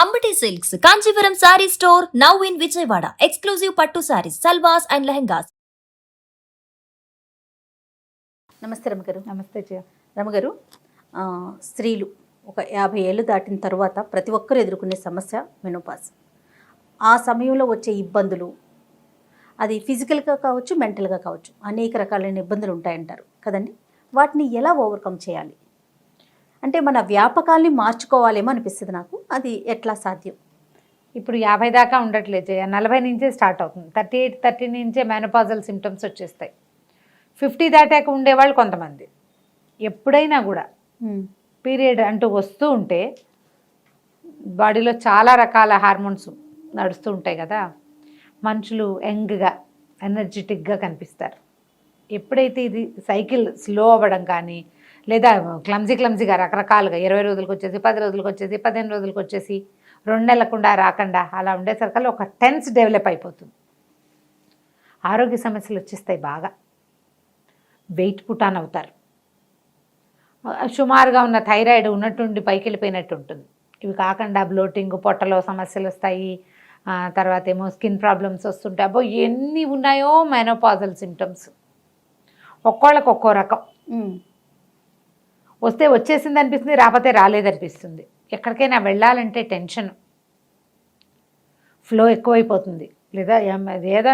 Ambati Silks, Kanchipuram Saree Store, now in Vijayawada. Exclusive Pattu Sarees, Salwas and Lehengas. నమస్తే రమగారు. నమస్తే జయ. రమగారు, స్త్రీలు ఒక 50 ఏళ్ళు దాటిన తర్వాత ప్రతి ఒక్కరు ఎదుర్కొనే సమస్య మెనోపాజ్. ఆ సమయంలో వచ్చే ఇబ్బందులు అది ఫిజికల్గా కావచ్చు, మెంటల్గా కావచ్చు, అనేక రకాలైన ఇబ్బందులు ఉంటాయంటారు కదండి. వాటిని ఎలా ఓవర్కమ్ చేయాలి అంటే మన వ్యాపకాల్ని మార్చుకోవాలేమో అనిపిస్తుంది నాకు. అది ఎట్లా సాధ్యం? ఇప్పుడు 50 దాకా ఉండట్లేదు జయ, 40 నుంచే స్టార్ట్ అవుతుంది. 38-30 నుంచే మెనోపాజల్ సిమ్టమ్స్ వచ్చేస్తాయి. 50 దాటాక ఉండేవాళ్ళు కొంతమంది ఎప్పుడైనా కూడా పీరియడ్ అంటూ వస్తూ ఉంటే బాడీలో చాలా రకాల హార్మోన్స్ నడుస్తూ ఉంటాయి కదా, మనుషులు యంగ్గా ఎనర్జెటిక్గా కనిపిస్తారు. ఎప్పుడైతే ఇది సైకిల్ స్లో అవ్వడం కానీ లేదా క్లమ్జీగా రకరకాలుగా 20 రోజులకు వచ్చేసి 10 రోజులకు వచ్చేసి 15 రోజులకు వచ్చేసి 2 నెలలకుండా రాకుండా అలా ఉండేసరికల్లా ఒక టెన్స్ డెవలప్ అయిపోతుంది. ఆరోగ్య సమస్యలు వచ్చేస్తాయి, బాగా వెయిట్ పుటాన్ అవుతారు. సుమారుగా ఉన్న థైరాయిడ్ ఉన్నట్టుండి పైకి వెళ్ళిపోయినట్టు ఉంటుంది. ఇవి కాకుండా బ్లోటింగ్, పొట్టలో సమస్యలు వస్తాయి. తర్వాత ఏమో స్కిన్ ప్రాబ్లమ్స్ వస్తుంటాయి. అబ్బో ఎన్ని ఉన్నాయో మెనోపాజల్ సిమ్టమ్స్. ఒక్కోళ్ళకి ఒక్కో రకం. వస్తే వచ్చేసింది అనిపిస్తుంది, రాకపోతే రాలేదనిపిస్తుంది. ఎక్కడికైనా వెళ్ళాలంటే టెన్షన్, ఫ్లో ఎక్కువైపోతుంది. లేదా ఏదో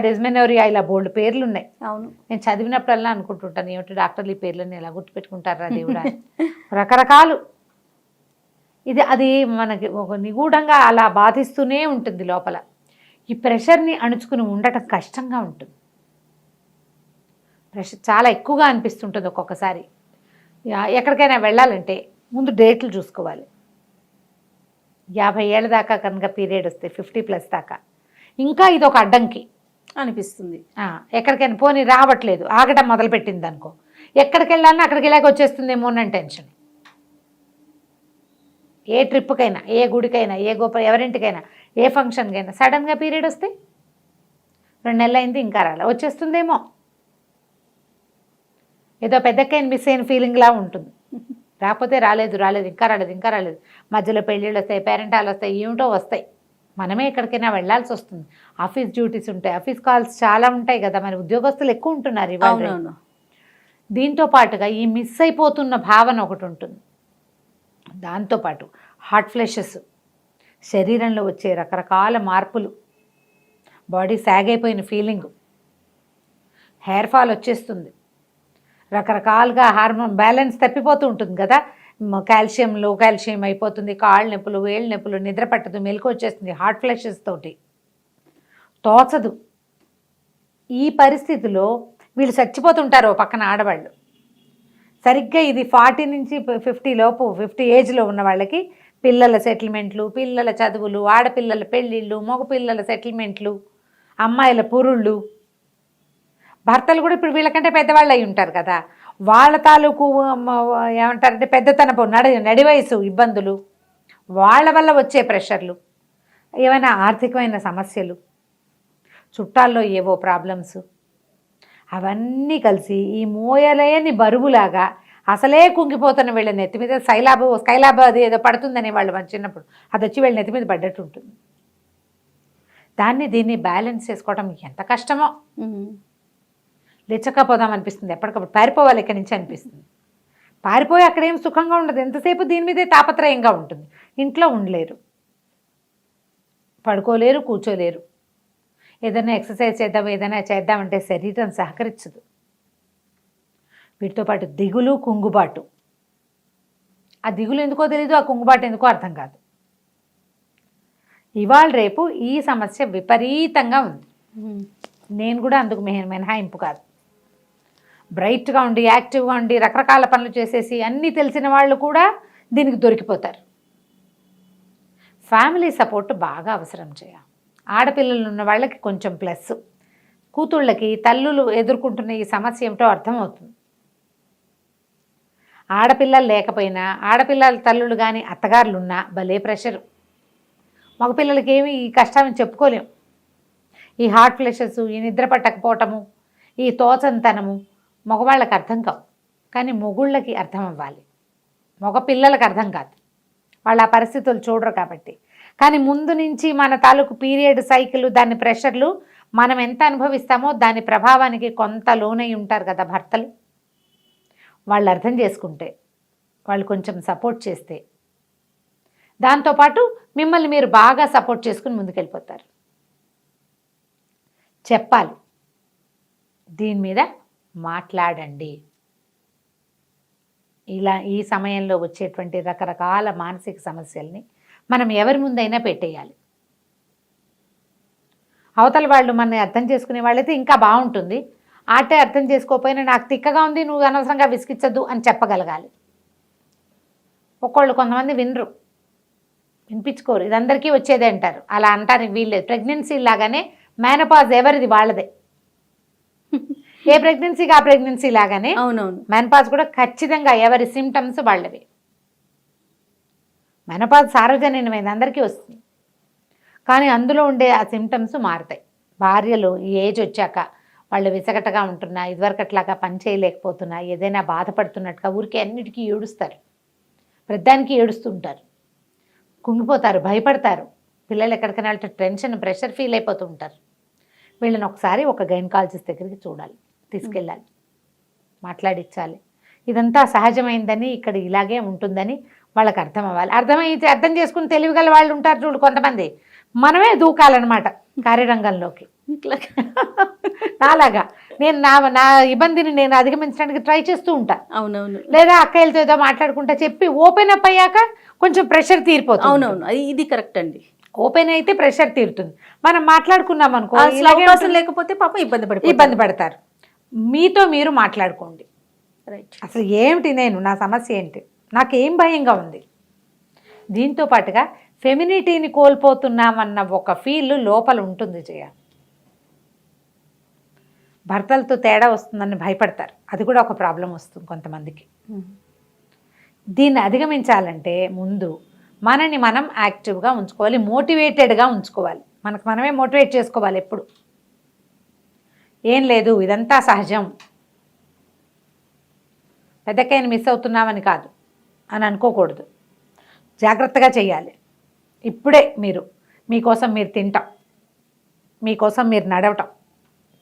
డిస్మెనోరియా ఇలా బోల్డ్ పేర్లు ఉన్నాయి. అవును, నేను చదివినప్పుడల్లా అనుకుంటుంటాను, ఏమిటి డాక్టర్లు ఈ పేర్లని ఎలా గుర్తుపెట్టుకుంటారా దేవుడా. రకరకాలు. అది మనకి ఒక నిగూఢంగా అలా బాధిస్తూనే ఉంటుంది లోపల. ఈ ప్రెషర్ని అణుచుకుని ఉండటం కష్టంగా ఉంటుంది. ప్రెషర్ చాలా ఎక్కువగా అనిపిస్తుంటుంది ఒక్కొక్కసారి. ఎక్కడికైనా వెళ్ళాలంటే ముందు డేట్లు చూసుకోవాలి. 50 ఏళ్ళ దాకా కనుక పీరియడ్ వస్తే 50+ దాకా ఇంకా ఇది ఒక అడ్డంకి అనిపిస్తుంది. ఎక్కడికైనా పోనీ రావట్లేదు, ఆగటం మొదలుపెట్టింది అనుకో, ఎక్కడికి వెళ్ళాలని అక్కడికి వెళ్ళాక వచ్చేస్తుందేమో అని టెన్షన్. ఏ ట్రిప్కైనా, ఏ గుడికైనా, ఏ ఎవరింటికైనా, ఏ ఫంక్షన్కైనా సడన్గా పీరియడ్ వస్తే 2 నెలలు అయింది ఇంకా రాలే, వచ్చేస్తుందేమో. ఏదో పెద్దకైనా మిస్ అయిన ఫీలింగ్లా ఉంటుంది. రాకపోతే రాలేదు ఇంకా రాలేదు. మధ్యలో పెళ్ళిళ్ళు వస్తాయి, పేరెంటాలు వస్తాయి, ఏమిటో వస్తాయి. మనమే ఎక్కడికైనా వెళ్ళాల్సి వస్తుంది. ఆఫీస్ డ్యూటీస్ ఉంటాయి, ఆఫీస్ కాల్స్ చాలా ఉంటాయి కదా, మరి ఉద్యోగస్తులు ఎక్కువ ఉంటున్నారు ఇవాళ. దీంతో పాటుగా ఈ మిస్ అయిపోతున్న భావన ఒకటి ఉంటుంది. దాంతోపాటు హాట్ ఫ్లెషెస్, శరీరంలో వచ్చే రకరకాల మార్పులు, బాడీ సాగ్ అయిపోయిన ఫీలింగు, హెయిర్ ఫాల్ వచ్చేస్తుంది, రకరకాలుగా హార్మోన్ బ్యాలెన్స్ తప్పిపోతూ ఉంటుంది కదా. లో కాల్షియం అయిపోతుంది, కాళ్ళ నొప్పులు, వేళ్ళ నొప్పులు, నిద్ర పట్టదు, మెలకు వచ్చేస్తుంది హాట్ ఫ్లెషెస్ తోటి, తోచదు. ఈ పరిస్థితిలో వీళ్ళు చచ్చిపోతుంటారు పక్కన ఆడవాళ్ళు. సరిగ్గా ఇది 40 నుంచి 50 లోపు, 50 ఏజ్లో ఉన్న వాళ్ళకి పిల్లల సెటిల్మెంట్లు, పిల్లల చదువులు, ఆడపిల్లల పెళ్ళిళ్ళు, మగపిల్లల సెటిల్మెంట్లు, అమ్మాయిల పురుళ్ళు, భర్తలు కూడా ఇప్పుడు వీళ్ళకంటే పెద్దవాళ్ళు అయి ఉంటారు కదా, వాళ్ళ తాలూకు ఏమంటారంటే పెద్దతనపు నడి వయసు ఇబ్బందులు, వాళ్ళ వల్ల వచ్చే ప్రెషర్లు, ఏమైనా ఆర్థికమైన సమస్యలు, చుట్టాల్లో ఏవో ప్రాబ్లమ్స్, అవన్నీ కలిసి ఈ మోయలేని బరువులాగా అసలే కుంగిపోతున్న వీళ్ళ నెత్తి మీద స్కైలాబ్ అది ఏదో పడుతుందనే వాళ్ళు మన చిన్నప్పుడు, అది వచ్చి వీళ్ళ నెత్తి మీద పడ్డట్టు ఉంటుంది. దీన్ని బ్యాలెన్స్ చేసుకోవడం ఎంత కష్టమో. లేచకపోదాం అనిపిస్తుంది, ఎప్పటికప్పుడు పారిపోవాలి ఇక్కడి నుంచి అనిపిస్తుంది. పారిపోయి అక్కడేం సుఖంగా ఉండదు, ఎంతసేపు దీని మీదే తాపత్రయంగా ఉంటుంది. ఇంట్లో ఉండలేరు, పడుకోలేరు, కూర్చోలేరు. ఏదైనా ఎక్సర్సైజ్ ఏదైనా చేద్దామంటే శరీరం సహకరించదు. వీటితో పాటు దిగులు, కుంగుబాటు. ఆ దిగులు ఎందుకో తెలీదు, ఆ కుంగుబాటు ఎందుకో అర్థం కాదు. ఇవాళ రేపు ఈ సమస్య విపరీతంగా ఉంది. నేను కూడా అందుకు మినహాయింపు కాదు. బ్రైట్గా ఉండి, యాక్టివ్గా ఉండి, రకరకాల పనులు చేసేసి అన్నీ తెలిసిన వాళ్ళు కూడా దీనికి దొరికిపోతారు. ఫ్యామిలీ సపోర్ట్ బాగా అవసరం చేయాలి. ఆడపిల్లలు ఉన్న వాళ్ళకి కొంచెం ప్లస్, కూతుళ్ళకి తల్లులు ఎదుర్కొంటున్న ఈ సమస్య ఏమిటో అర్థమవుతుంది. ఆడపిల్లలు లేకపోయినా, ఆడపిల్లల తల్లులు కానీ అత్తగారులు ఉన్నా భలే ప్రెషరు. మగపిల్లలకి ఏమి ఈ కష్టాన్ని చెప్పుకోలేం. ఈ హార్ట్ ఫ్లెషెస్, ఈ నిద్ర పట్టకపోవటము, ఈ తోచంతనము మగవాళ్ళకి అర్థం కావు, కానీ మొగుళ్ళకి అర్థం అవ్వాలి, మగ పిల్లలకు అర్థం కాదు. వాళ్ళ ఆ పరిస్థితులు చూడరు కాబట్టి. కానీ ముందు నుంచి మన తాలూకు పీరియడ్ సైకిల్, దాని ప్రెషర్లు మనం ఎంత అనుభవిస్తామో దాని ప్రభావానికి కొంత లోనై ఉంటారు కదా భర్తలు. వాళ్ళు అర్థం చేసుకుంటే, వాళ్ళు కొంచెం సపోర్ట్ చేస్తే, దాంతోపాటు మిమ్మల్ని మీరు బాగా సపోర్ట్ చేసుకుని ముందుకెళ్ళిపోతారు. చెప్పాలి, దీని మీద మాట్లాడండి. ఇలా ఈ సమయంలో వచ్చేటువంటి రకరకాల మానసిక సమస్యల్ని మనం ఎవరి ముందైనా పెట్టేయాలి. అవతల వాళ్ళు మనని అర్థం చేసుకునే వాళ్ళైతే ఇంకా బాగుంటుంది. ఆటే అర్థం చేసుకోకపోయినా నాకు తిక్కగా ఉంది, నువ్వు అనవసరంగా విసిగించద్దు అని చెప్పగలగాలి. కొంతమంది వినరు, వినిపించుకోరు. ఇది అందరికీ వచ్చేదే అంటారు. అలా అంటానికి వీల్లేదు. ప్రెగ్నెన్సీ లాగానే మేనపాజ్ ఎవరిది వాళ్ళదే. ఏ ప్రెగ్నెన్సీకి ఆ ప్రెగ్నెన్సీ లాగానే అవునవును, మెనపాజ్ కూడా ఖచ్చితంగా ఎవరి సిమ్టమ్స్ వాళ్ళవి. మెనపాజ్ సార్వజనీనమైంది, అందరికీ వస్తుంది. కానీ అందులో ఉండే ఆ సిమ్టమ్స్ మారుతాయి. భార్యలు ఈ ఏజ్ వచ్చాక వాళ్ళు విసగటగా ఉంటున్నా, ఇదివరకట్లాగా పని చేయలేకపోతున్నా, ఏదైనా బాధపడుతున్నట్టుగా ఊరికే అన్నిటికీ ఏడుస్తారు. ప్రతిదానికి ఏడుస్తుంటారు, కుంగిపోతారు, భయపడతారు. పిల్లలు ఎక్కడికైనా వెళ్తే టెన్షన్, ప్రెషర్ ఫీల్ అయిపోతూ ఉంటారు. వీళ్ళని ఒకసారి ఒక గైనకాలజిస్ట్ దగ్గరికి చూడాలి, తీసుకెళ్ళాలి, మాట్లాడించాలి. ఇదంతా సహజమైందని, ఇక్కడ ఇలాగే ఉంటుందని వాళ్ళకి అర్థం అవ్వాలి. అర్థమైతే అర్థం చేసుకుని తెలివిగల వాళ్ళు ఉంటారు చూడు కొంతమంది, మనమే దూకాలన్నమాట కార్యరంగంలోకి. నాలాగా నేను నా ఇబ్బందిని నేను అధిగమించడానికి ట్రై చేస్తూ ఉంటాను. అవునవును, లేదా అక్కయ్యలతో ఏదో మాట్లాడుకుంటా చెప్పి ఓపెన్ అప్ అయ్యాక కొంచెం ప్రెషర్ తీరిపోతుంది. అవునవును, ఇది కరెక్ట్ అండి. ఓపెన్ అయితే ప్రెషర్ తీరుతుంది. మనం మాట్లాడుకున్నాం అనుకో, అవకాశం లేకపోతే పాపం ఇబ్బంది పడతారు. మీతో మీరు మాట్లాడుకోండి. రైట్. అసలు ఏమిటి, నా సమస్య ఏంటి, నాకేం భయంగా ఉంది. దీంతో పాటుగా ఫెమినిటీని కోల్పోతున్నామన్న ఒక ఫీల్ లోపల ఉంటుంది. భర్తలతో తేడా వస్తుందని భయపడతారు. అది కూడా ఒక ప్రాబ్లం వస్తుంది కొంతమందికి. దీన్ని అధిగమించాలంటే ముందు మనని మనం యాక్టివ్గా ఉంచుకోవాలి, మోటివేటెడ్గా ఉంచుకోవాలి. మనకు మనమే మోటివేట్ చేసుకోవాలి ఎప్పుడు. ఏం లేదు, ఇదంతా సహజం, పెద్దకైనా మిస్ అవుతున్నామని కాదు అని అనుకోకూడదు. జాగ్రత్తగా చేయాలి. ఇప్పుడే మీకోసం మీరు తింటాం, మీకోసం మీరు నడవటం,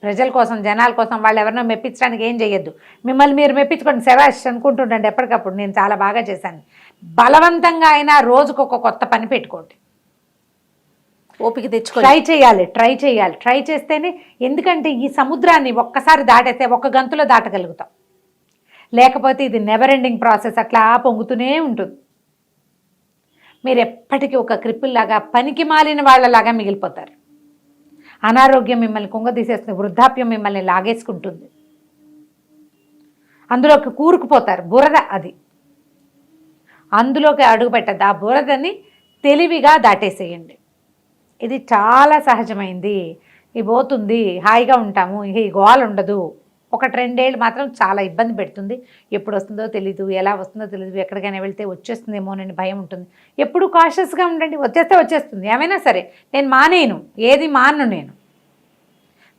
ప్రజల కోసం, జనాల కోసం, వాళ్ళు ఎవరినో మెప్పించడానికి ఏం చేయొద్దు. మిమ్మల్ని మీరు మెప్పించుకోండి, శవాష్ అనుకుంటుండండి ఎప్పటికప్పుడు, నేను చాలా బాగా చేశాను. బలవంతంగా అయినా రోజుకు ఒక కొత్త పని పెట్టుకోండి. ఓపిక తెచ్చుకో, ట్రై చేయాలి. ట్రై చేస్తేనే, ఎందుకంటే ఈ సముద్రాన్ని ఒక్కసారి దాటేస్తే ఒక గంతులో దాటగలుగుతాం. లేకపోతే ఇది నెవర్ ఎండింగ్ ప్రాసెస్, అట్లా పొంగుతూనే ఉంటుంది. మీరు ఎప్పటికీ ఒక క్రిప్పుల్లాగా, పనికి మాలిన వాళ్ళలాగా మిగిలిపోతారు. అనారోగ్యం మిమ్మల్ని కుంగదీసేస్తుంది, వృద్ధాప్యం మిమ్మల్ని లాగేసుకుంటుంది, అందులోకి కూరుకుపోతారు. బురద అది, అందులోకి అడుగు పెట్టద్దు. ఆ బురదని తెలివిగా దాటేసేయండి. ఇది చాలా సహజమైంది. ఇది పోతుంది, హాయిగా ఉంటాము, ఈ గోల ఉండదు. 1-2 ఏళ్ళు మాత్రం చాలా ఇబ్బంది పెడుతుంది. ఎప్పుడు వస్తుందో తెలీదు, ఎలా వస్తుందో తెలీదు, ఎక్కడికైనా వెళ్తే వచ్చేస్తుందేమోనని భయం ఉంటుంది. ఎప్పుడు కాషియస్గా ఉండండి. వచ్చేస్తుంది, ఏమైనా సరే. నేను మానేను, ఏది మాను, నేను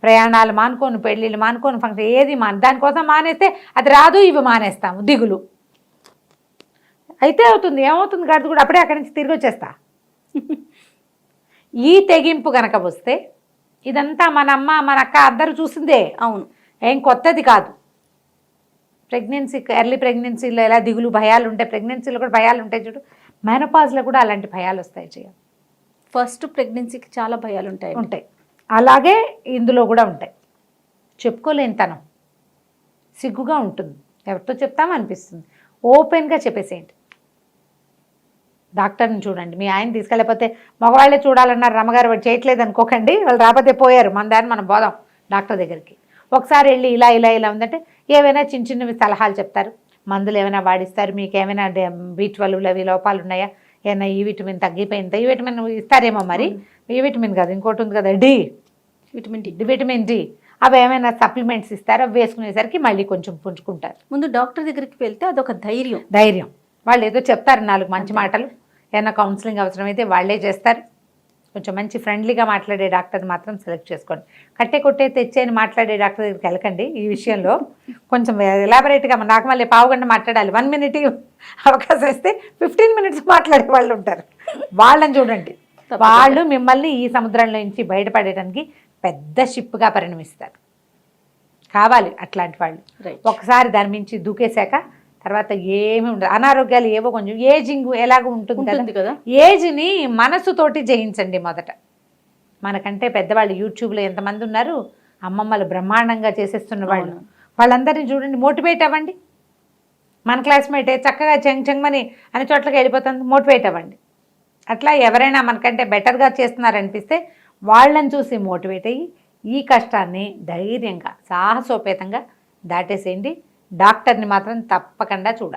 ప్రయాణాలు మానుకోను, పెళ్ళిళ్ళు మానుకోను, ఫంక్షన్ ఏది దానికోసం మానేస్తే అది రాదు, ఇవి మానేస్తాము, దిగులు అయితే అవుతుంది. ఏమవుతుంది, గడుదు కూడా అప్పుడే అక్కడి నుంచి తిరిగి వచ్చేస్తా. ఈ తెగింపు కనుక వస్తే, ఇదంతా మన అమ్మ మన అక్క అందరూ చూసిందే. అవును, ఏం కొత్తది కాదు. ఎర్లీ ప్రెగ్నెన్సీలో ఎలా దిగులు భయాలు ఉంటాయి, ప్రెగ్నెన్సీలో కూడా భయాలు ఉంటాయి చూడు, మెనోపాజ్లో కూడా అలాంటి భయాలు వస్తాయి. ఫస్ట్ ప్రెగ్నెన్సీకి చాలా భయాలు ఉంటాయి. అలాగే ఇందులో కూడా ఉంటాయి. చెప్పుకోలేనితనం, సిగ్గుగా ఉంటుంది, ఎవరితో చెప్తామనిపిస్తుంది. ఓపెన్గా చెప్పేసేయండి. డాక్టర్ని చూడండి. మీ ఆయన తీసుకెళ్ళకపోతే మగవాళ్ళే చూడాలన్నారు, రమ్మగారు వాడు చేయట్లేదు అనుకోకండి, వాళ్ళు రాకపోతే పోయారు, మన దాన్ని మనం పోదాం డాక్టర్ దగ్గరికి. ఒకసారి వెళ్ళి ఇలా ఉందంటే ఏవైనా చిన్నవి సలహాలు చెప్తారు, మందులు ఏమైనా వాడిస్తారు. మీకు ఏమైనా B12 అవి లోపాలు ఉన్నాయా, ఏమైనా ఈ విటమిన్ తగ్గిపోయిందా, ఈ విటమిన్ ఇస్తారేమో. మరి ఈ విటమిన్ కాదు, ఇంకోటి ఉంది కదా, విటమిన్ డి, అవి ఏమైనా సప్లిమెంట్స్ ఇస్తారు. అవి వేసుకునేసరికి మళ్ళీ కొంచెం పుంజుకుంటారు. ముందు డాక్టర్ దగ్గరికి వెళ్తే అదొక ధైర్యం. వాళ్ళు ఏదో చెప్తారు 4 మంచి మాటలు. ఏమైనా కౌన్సిలింగ్ అవసరమైతే వాళ్ళే చేస్తారు. కొంచెం మంచి ఫ్రెండ్లీగా మాట్లాడే డాక్టర్ని మాత్రం సెలెక్ట్ చేసుకోండి. కట్టే కొట్టే తెచ్చేని మాట్లాడే డాక్టర్ దగ్గరికి వెళ్ళకండి ఈ విషయంలో. కొంచెం ఎలాబరేట్గా నాకు మళ్ళీ పావుగంట మాట్లాడాలి, 1 minute అవకాశం ఇస్తే 15 minutes మాట్లాడే వాళ్ళు ఉంటారు. వాళ్ళని చూడండి, వాళ్ళు మిమ్మల్ని ఈ సముద్రంలో నుంచి బయటపడేయడానికి పెద్ద షిప్గా పరిణమిస్తారు. కావాలి అట్లాంటి వాళ్ళు. ఒకసారి దాని మించి దూకేశాక తర్వాత ఏమి ఉండదు. అనారోగ్యాలు ఏవో కొంచెం ఏజింగ్ ఎలాగో ఉంటుంది కదా, ఏజ్ని మనసుతోటి జయించండి మొదట. మనకంటే పెద్దవాళ్ళు యూట్యూబ్లో ఎంతమంది ఉన్నారు, అమ్మమ్మలు బ్రహ్మాండంగా చేసేస్తున్న వాళ్ళు, వాళ్ళందరినీ చూడండి, మోటివేట్ అవ్వండి. మన క్లాస్మేటే చక్కగా చెంగమని అనే చోట్లకి వెళ్ళిపోతుంది, మోటివేట్ అవ్వండి. అట్లా ఎవరైనా మనకంటే బెటర్గా చేస్తున్నారనిపిస్తే వాళ్ళని చూసి మోటివేట్ అయ్యి ఈ కష్టాన్ని ధైర్యంగా సాహసోపేతంగా దాటేసేయండి. డాక్టర్ని మాత్రం తప్పకుండా చూడాలి.